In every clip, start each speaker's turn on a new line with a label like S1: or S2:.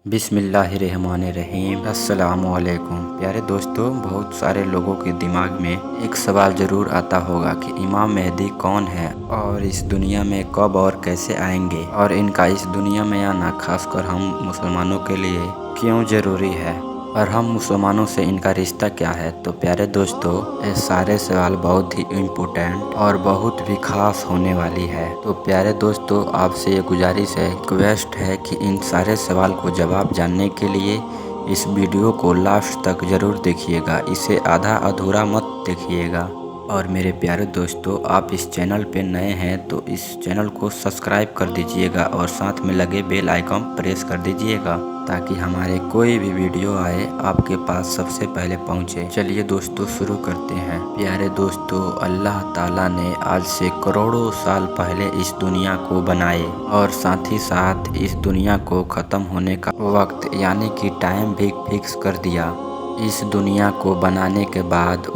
S1: बिस्मिल्लाहिर्रहमानिर्रहीम। अस्सलामुअलैकुम। प्यारे दोस्तों, बहुत सारे लोगों के दिमाग में एक सवाल ज़रूर आता होगा कि इमाम मेहदी कौन है और इस दुनिया में कब और कैसे आएंगे और इनका इस दुनिया में आना खासकर हम मुसलमानों के लिए क्यों ज़रूरी है और हम मुसलमानों से इनका रिश्ता क्या है। तो प्यारे दोस्तों, ये सारे सवाल बहुत ही इम्पोर्टेंट और बहुत भी खास होने वाली है। तो प्यारे दोस्तों, आपसे ये गुजारिश है, रिक्वेस्ट है कि इन सारे सवाल को जवाब जानने के लिए इस वीडियो को लास्ट तक ज़रूर देखिएगा, इसे आधा अधूरा मत देखिएगा। और मेरे प्यारे दोस्तों, आप इस चैनल पे नए हैं तो इस चैनल को सब्सक्राइब कर दीजिएगा और साथ में लगे बेल आइकन प्रेस कर दीजिएगा ताकि हमारे कोई भी वीडियो आए आपके पास सबसे पहले पहुंचे। चलिए दोस्तों, शुरू करते हैं। प्यारे दोस्तों, अल्लाह ताला ने आज से करोड़ों साल पहले इस दुनिया को बनाए और साथ ही साथ इस दुनिया को ख़त्म होने का वक्त यानी कि टाइम भी फिक्स कर दिया। इस दुनिया को बनाने के बाद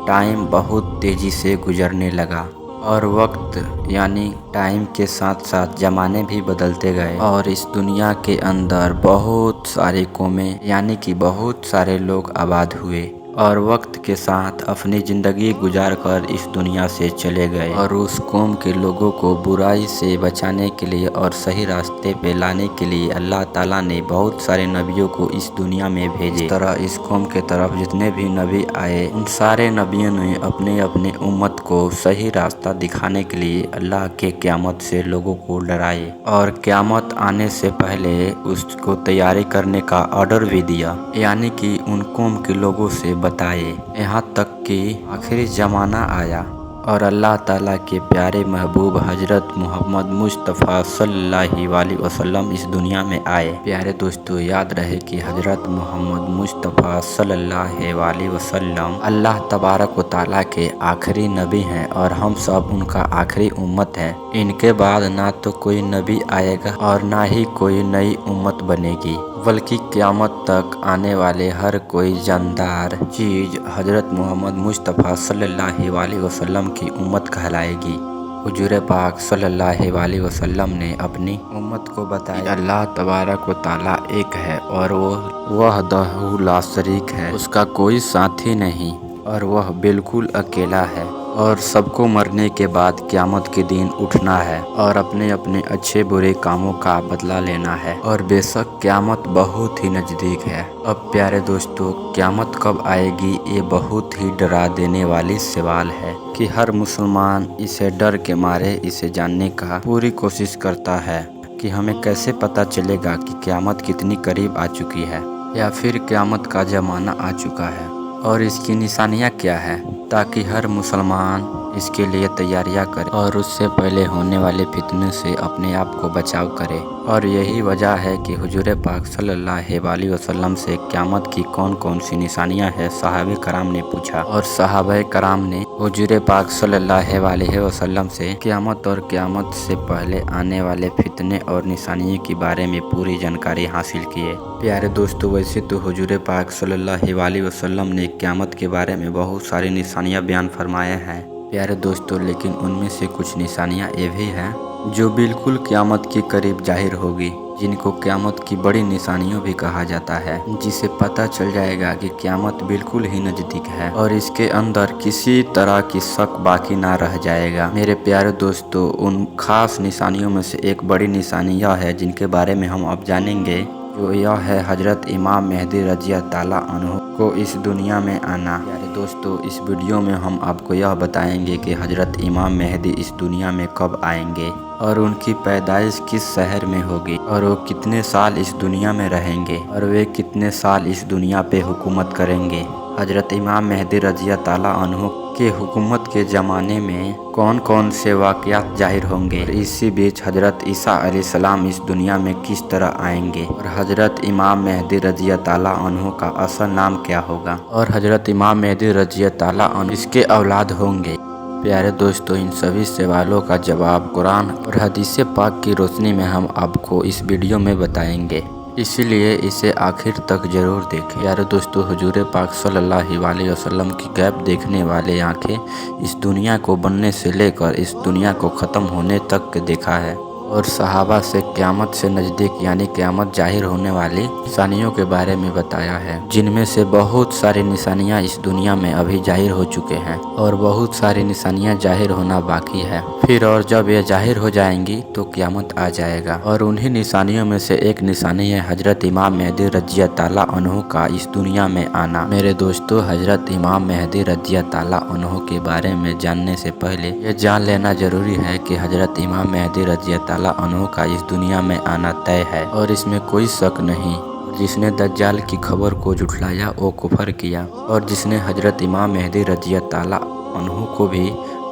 S1: टाइम बहुत तेज़ी से गुजरने लगा और वक्त यानी टाइम के साथ साथ ज़माने भी बदलते गए और इस दुनिया के अंदर बहुत सारी कौमें यानी कि बहुत सारे लोग आबाद हुए और वक्त के साथ अपनी ज़िंदगी गुजार कर इस दुनिया से चले गए। और उस कौम के लोगों को बुराई से बचाने के लिए और सही रास्ते पे लाने के लिए अल्लाह ताला ने बहुत सारे नबियों को इस दुनिया में भेजे। इस तरह इस कौम के तरफ जितने भी नबी आए, उन सारे नबियों ने अपने अपने उम्मत को सही रास्ता दिखाने के लिए अल्लाह के क़यामत से लोगों को डराए और क़यामत आने से पहले उसको तैयारी करने का ऑर्डर भी दिया, यानी कि उन कौम के लोगों से बताए यहाँ तक कि आखिरी ज़माना आया और अल्लाह ताला के प्यारे महबूब हजरत मोहम्मद मुस्तफ़ा सल्लल्लाहु अलैहि वसल्लम इस दुनिया में आए। प्यारे दोस्तों, याद रहे कि हजरत मोहम्मद मुस्तफ़ा सल्लल्लाहु अलैहि वसल्लम अल्लाह तबारक व तआला के आखिरी नबी हैं और हम सब उनका आखिरी उम्मत है। इनके बाद ना तो कोई नबी आएगा और ना ही कोई नई उम्मत बनेगी, बल्कि क़यामत तक आने वाले हर कोई जानदार चीज़ हजरत मोहम्मद मुस्तफ़ा सल्लल्लाहु अलैहि वसल्लम की उम्मत कहलाएगी। हुजूर पाक सल्लल्लाहु अलैहि वसल्लम ने अपनी उम्मत को बताया अल्लाह तबारक व तआला एक है और वो वहदहू ला शरीक है, उसका कोई साथी नहीं और वह बिल्कुल अकेला है और सबको मरने के बाद क़यामत के दिन उठना है और अपने अपने अच्छे बुरे कामों का बदला लेना है और बेशक क़यामत बहुत ही नज़दीक है। अब प्यारे दोस्तों, क़यामत कब आएगी, ये बहुत ही डरा देने वाली सवाल है कि हर मुसलमान इसे डर के मारे इसे जानने का पूरी कोशिश करता है कि हमें कैसे पता चलेगा कि क़यामत कितनी करीब आ चुकी है या फिर क़यामत का ज़माना आ चुका है और इसकी निशानियाँ क्या है, ताकि हर मुसलमान इसके लिए तैयारियां करे और उससे पहले होने वाले फितने से अपने आप को बचाव करे। और यही वजह है कि हुजूर पाक सल्लल्लाहु अलैहि वसल्लम से क़यामत की कौन कौन सी निशानियां हैं सहाबे कराम ने पूछा और सहाबे कराम ने हुजूर पाक सल्लल्लाहु अलैहि वसल्लम से क़यामत और क़यामत से पहले आने वाले फितने और निशानियों के बारे में पूरी जानकारी हासिल किए। प्यारे दोस्तों, वैसे तो हुजूर पाक सल्लल्लाहु अलैहि वसल्लम ने क़यामत के बारे में बहुत सारी निशानियाँ बयान फरमाए हैं प्यारे दोस्तों, लेकिन उनमें से कुछ निशानियाँ ये भी हैं जो बिल्कुल क़यामत के करीब जाहिर होगी, जिनको क़यामत की बड़ी निशानियों भी कहा जाता है, जिसे पता चल जाएगा कि क़यामत बिल्कुल ही नज़दीक है और इसके अंदर किसी तरह की शक बाकी ना रह जाएगा। मेरे प्यारे दोस्तों, उन खास निशानियों में से एक बड़ी निशानी यह है जिनके बारे में हम अब जानेंगे, जो यह है हजरत इमाम मेहदी रज़ी ताला अन्हु को इस दुनिया में आना। प्यारे दोस्तों, इस वीडियो में हम आपको यह बताएंगे कि हजरत इमाम मेहदी इस दुनिया में कब आएंगे और उनकी पैदाइश किस शहर में होगी और वो कितने साल इस दुनिया में रहेंगे और वे कितने साल इस दुनिया पे हुकूमत करेंगे। हजरत इमाम मेहदी रज़ी ताला अन्हु के हुकूमत के ज़माने में कौन कौन से वाक़यात जाहिर होंगे और इसी बीच हजरत ईसा अलैहिस्सलाम इस दुनिया में किस तरह आएंगे और हजरत इमाम मेहदी रज़ी ताला अन्हु का असल नाम क्या होगा और हजरत इमाम मेहदी रज़ी ताला अन्हु इसके औलाद होंगे। प्यारे दोस्तों, इन सभी सवालों का जवाब कुरान और हदीस पाक की रोशनी में हम आपको इस वीडियो में बताएंगे, इसीलिए इसे आखिर तक ज़रूर देखें। प्यारे दोस्तों, हुजूर पाक सल्लल्लाहु अलैहि वसल्लम की गैब देखने वाले आँखें इस दुनिया को बनने से लेकर इस दुनिया को ख़त्म होने तक देखा है और सहाबा से क़यामत से नज़दीक यानी क़यामत ज़ाहिर होने वाली निशानियों के बारे में बताया है, जिनमें से बहुत सारी निशानियां इस दुनिया में अभी ज़ाहिर हो चुके हैं और बहुत सारी निशानियां ज़ाहिर होना बाकी है। फिर और जब ये ज़ाहिर हो जाएंगी तो क़यामत आ जाएगा। और उन्हीं निशानियों में से एक निशानी है हज़रत इमाम मेहदी रज़ियल्लाहु ताला अन्हु का इस दुनिया में आना। मेरे दोस्तों, हज़रत इमाम मेहदी रज़ियल्लाहु ताला अन्हु के बारे में जानने से पहले ये जान लेना जरूरी है कि हज़रत इमाम मेहदी रज़ियल्लाहु ताला अन्हु का इस दुनिया में आना तय है और इसमें कोई शक नहीं। जिसने दज्जाल की खबर को झुठलाया वो कुफर किया और जिसने हज़रत इमाम मेहदी रज़ियल्लाहु ताला अन्हु को भी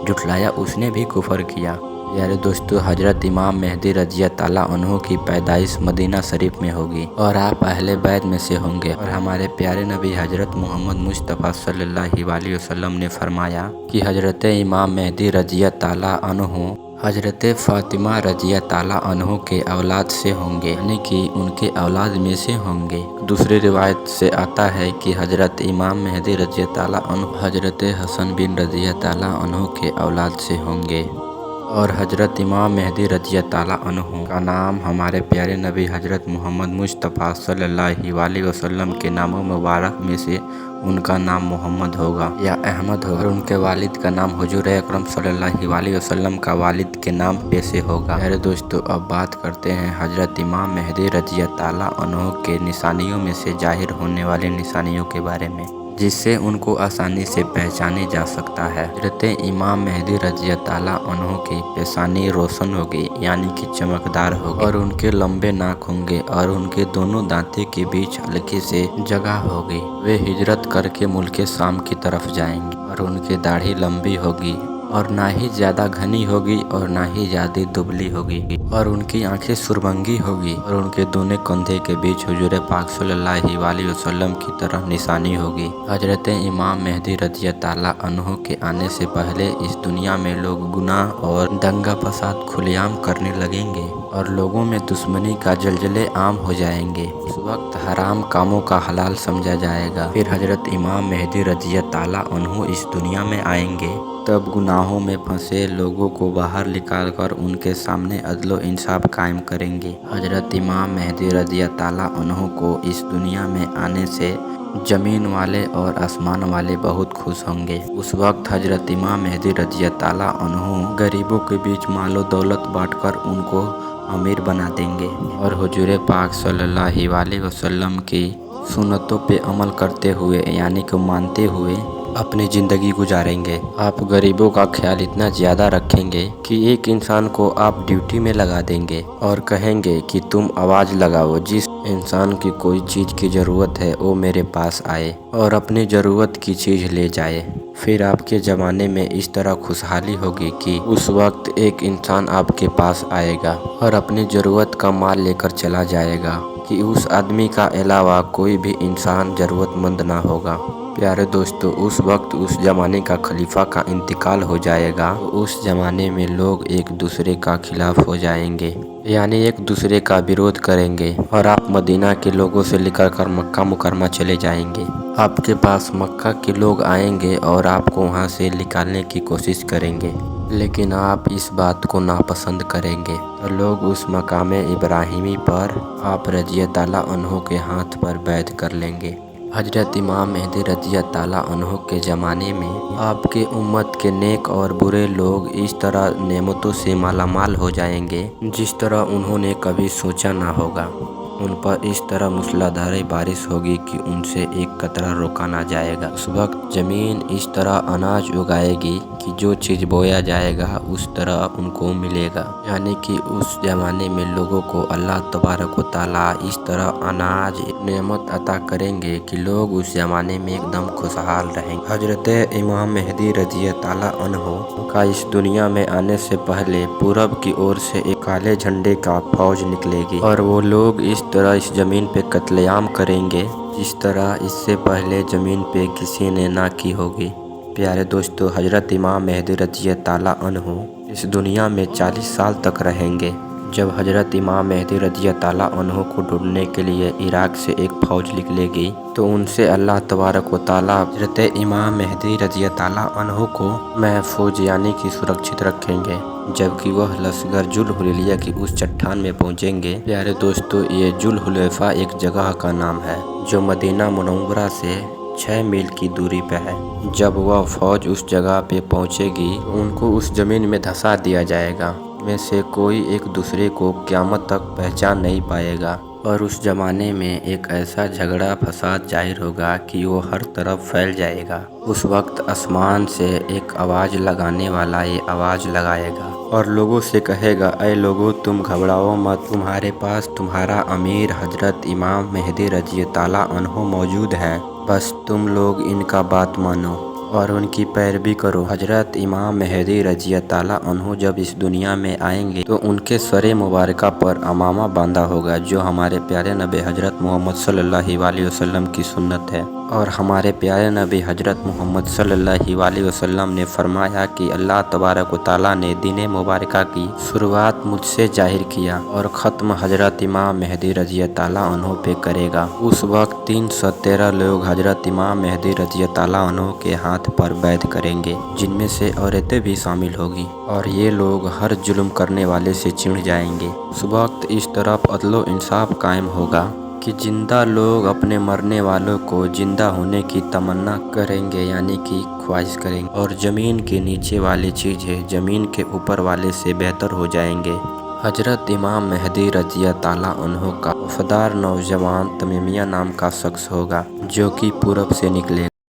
S1: झुठलाया उसने भी कुफर किया। यारे दोस्तों, हज़रत इमाम मेहदी रज़ियल्लाहु ताला अन्हु की पैदाइश मदीना शरीफ में होगी और आप अहले बैत में से होंगे। और हमारे प्यारे नबी हज़रत मोहम्मद मुस्तफ़ा सल्लल्लाहु अलैहि वसल्लम ने फरमाया कि हज़रत इमाम मेहदी रज़ियल्लाहु ताला अन्हु हज़रत फ़ातिमा रज़ियल्लाहु ताला अन्हु के औलाद से होंगे, यानी कि उनके औलाद में से होंगे। दूसरी रिवायत से आता है कि हज़रत इमाम मेहदी रज़ियल्लाहु ताला अन्हु हज़रत हसन बिन रज़ियल्लाहु ताला अन्हु के औलाद से होंगे। और हज़रत इमाम मेहदी रज़ियल्लाहु ताला अन्हु का नाम हमारे प्यारे नबी हज़रत मोहम्मद मुस्तफ़ा सल्लल्लाहु अलैहि वसल्लम के नामों मुबारक में से उनका नाम मोहम्मद होगा या अहमद होगा और उनके वालिद का नाम हुजूर अकरम सल्लल्लाहु अलैहि वसल्लम का वालिद के नाम पे से होगा। प्यारे दोस्तों, अब बात करते हैं हज़रत इमाम मेहदी रज़ियल्लाहु ताला अन्हु के निशानियों में से ज़ाहिर होने वाली निशानियों के बारे में, जिससे उनको आसानी से पहचाने जा सकता है। हज़रत इमाम मेहदी रज़ियल्लाहु ताला अन्हु की पेशानी रोशन होगी, यानी कि चमकदार होगी और उनके लंबे नाक होंगे और उनके दोनों दांते के बीच हल्की से जगह होगी। वे हिजरत करके मुल्क शाम की तरफ जाएंगे और उनकी दाढ़ी लंबी होगी और ना ही ज़्यादा घनी होगी और ना ही ज़्यादा दुबली होगी और उनकी आंखें सुरमंगी होगी और उनके दोनों कंधे के बीच हुजूर पाक सल्लल्लाहु अलैहि वसल्लम की तरह निशानी होगी। हज़रत इमाम मेहदी रज़ियल्लाहु ताला अन्हु के आने से पहले इस दुनिया में लोग गुनाह और दंगा फसाद खुलेआम करने लगेंगे और लोगों में दुश्मनी का जलजले आम हो जाएंगे। उस वक्त हराम कामों का हलाल समझा जाएगा। फिर हज़रत इमाम मेहदी रज़ियल्लाहु ताला अन्हु इस दुनिया में आएंगे, तब गुनाहों में फंसे लोगों को बाहर निकालकर उनके सामने अदलो इंसाफ कायम करेंगे। हज़रत इमाम मेहदी रज़ियल्लाहु ताला अन्हु को इस दुनिया में आने से ज़मीन वाले और आसमान वाले बहुत खुश होंगे। उस वक्त हज़रत इमाम मेहदी रज़ियल्लाहु ताला अन्हु गरीबों के बीच मालो दौलत बांटकर उनको अमीर बना देंगे और हुजूर पाक सल्लल्लाहु अलैहि वसल्लम की सुन्नतों पे अमल करते हुए यानी कि मानते हुए अपनी ज़िंदगी गुजारेंगे। आप गरीबों का ख्याल इतना ज़्यादा रखेंगे कि एक इंसान को आप ड्यूटी में लगा देंगे और कहेंगे कि तुम आवाज़ लगाओ, जिस इंसान की कोई चीज़ की ज़रूरत है वो मेरे पास आए और अपनी ज़रूरत की चीज़ ले जाए। फिर आपके ज़माने में इस तरह खुशहाली होगी कि उस वक्त एक इंसान आपके पास आएगा और अपनी ज़रूरत का माल लेकर चला जाएगा कि उस आदमी का अलावा कोई भी इंसान ज़रूरतमंद ना होगा। प्यारे दोस्तों, उस वक्त उस ज़माने का खलीफा का इंतकाल हो जाएगा। तो उस ज़माने में लोग एक दूसरे का खिलाफ हो जाएंगे, यानी एक दूसरे का विरोध करेंगे और आप मदीना के लोगों से लेकर कर मक्का मुकरमा चले जाएंगे। आपके पास मक्का के लोग आएंगे और आपको वहां से निकालने की कोशिश करेंगे, लेकिन आप इस बात को नापसंद करेंगे तो लोग उस मकाम इब्राहिमी पर आप रज़ियल्लाहु ताला अन्हु के हाथ पर बैत कर लेंगे। हज़रत इमाम मेहदी रज़ियल्लाहु ताला अन्हु के ज़माने में आपके उम्मत के नेक और बुरे लोग इस तरह नेमतों से मालामाल हो जाएंगे जिस तरह उन्होंने कभी सोचा ना होगा। उन पर इस तरह मूसलाधार बारिश होगी कि उनसे एक कतरा रोका ना जाएगा। उस वक्त ज़मीन इस तरह अनाज उगाएगी कि जो चीज़ बोया जाएगा उस तरह उनको मिलेगा, यानी कि उस ज़माने में लोगों को अल्लाह तबारक व तआला इस तरह अनाज नेमत अता करेंगे कि लोग उस ज़माने में एकदम खुशहाल रहेंगे। हज़रत इमाम मेहदी रज़ियल्लाहु ताला अन्हु का इस दुनिया में आने से पहले पूरब की ओर से एक काले झंडे का फौज निकलेगी और वो लोग इस तरह इस ज़मीन पे कत्लेआम करेंगे जिस तरह इससे पहले ज़मीन पे किसी ने ना की होगी। प्यारे दोस्तों, हज़रत इमाम मेहदी रज़ियल्लाहु ताला अन्हु इस दुनिया में 40 साल तक रहेंगे। जब हज़रत इमाम मेहदी रज़ियल्लाहु ताला अन्हु को ढूंढने के लिए इराक से एक फ़ौज निकलेगी तो उनसे अल्लाह तबारक व तआला हज़रत इमाम मेहदी रज़ियल्लाहु ताला अन्हु को महफूज यानी कि सुरक्षित रखेंगे। जबकि वह लश्कर जुल-हुलैफा की उस चट्टान में पहुंचेंगे। प्यारे दोस्तों, ये जुल-हुलैफा एक जगह का नाम है जो मदीना मुनव्वरा से 6 मील की दूरी पे है। जब वह फौज उस जगह पे पहुंचेगी तो उनको उस जमीन में धंसा दिया जाएगा। में से कोई एक दूसरे को क़यामत तक पहचान नहीं पाएगा और उस जमाने में एक ऐसा झगड़ा फसाद जाहिर होगा कि वो हर तरफ फैल जाएगा। उस वक्त आसमान से एक आवाज़ लगाने वाला ये आवाज़ लगाएगा और लोगों से कहेगा, ऐ लोगों, तुम घबराओ मत, तुम्हारे पास तुम्हारा अमीर हजरत इमाम मेहदी रज़ियल्लाहु अन्हु मौजूद हैं। बस तुम लोग इनका बात मानो और उनकी पैरवी करो। हजरत इमाम मेहदी रज़ियल्लाहु अन्हु जब इस दुनिया में आएंगे तो उनके सरे मुबारका पर अमामा बांधा होगा, जो हमारे प्यारे नबी हजरत मोहम्मद सल्लल्लाहु अलैहि वसल्लम की सुन्नत है। और हमारे प्यारे नबी हजरत मोहम्मद सल्लल्लाहु अलैहि वसल्लम ने फरमाया कि अल्लाह तबारक व तआला ने दीन मुबारका की शुरुआत मुझसे जाहिर किया और ख़त्म हजरत इमाम मेहदी रज़ियल्लाहु अन्हु पे करेगा। उस वक्त 313 लोग हजरत इमाम मेहदी रज़ियल्लाहु अन्हु के हाथ पर बैत करेंगे, जिनमें से औरतें भी शामिल होगी और ये लोग हर जुल्म करने वाले से चिढ़ जाएंगे। उस वक्त इस तरफ अदलो इंसाफ कायम होगा कि जिंदा लोग अपने मरने वालों को जिंदा होने की तमन्ना करेंगे, यानी कि ख्वाहिश करेंगे, और ज़मीन के नीचे वाली चीज़ें ज़मीन के ऊपर वाले से बेहतर हो जाएंगे। हजरत इमाम मेहदी रज़ियल्लाहु अन्हु का वफादार नौजवान तमीमिया नाम का शख्स होगा, जो कि पूरब से निकलेगा।